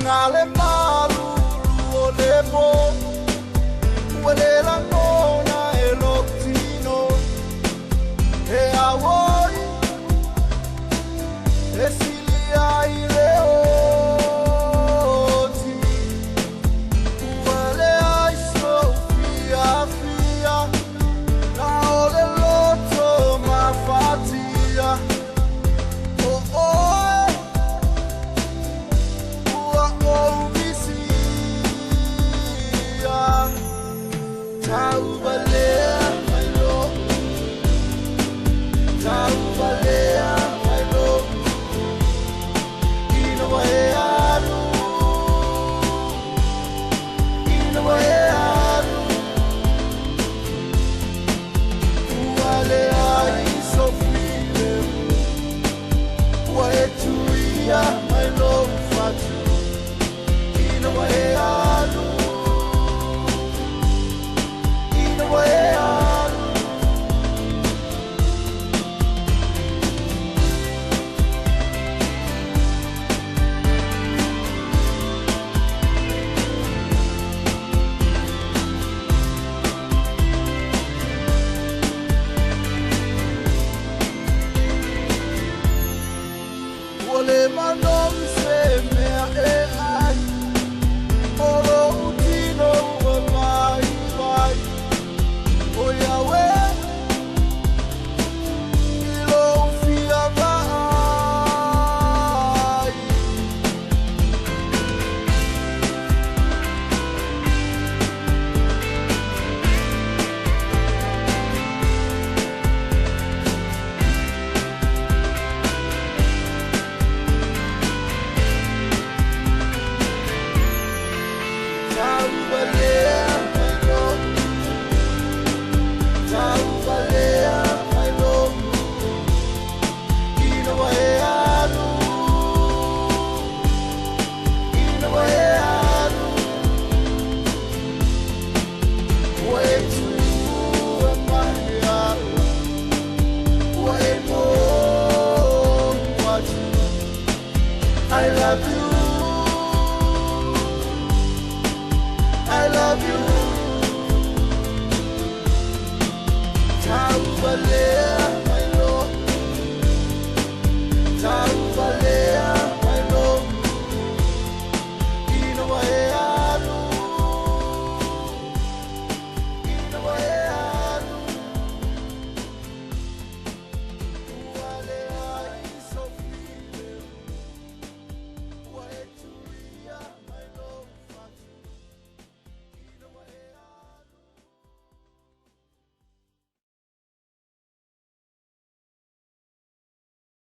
ngale malu o le po o le la ngona e lotino e awoi e silia I le oti o le ai sofia fia na o le loto ma fatia oh oh Taubalea, my lord. Taubalea, my lord. Inawaearu. Inawaearu. Ualea isofile. Uaetuia, my lord, fatu. Inawaearu. Ole manom se mea e ai oro utino wa mai vai o Yahweh ilo fia vai Taubalea, my lord. Taubalea, my lord. Inawaearu. Inawaearu. Wetu emahiaru. Waemo watu. I love you.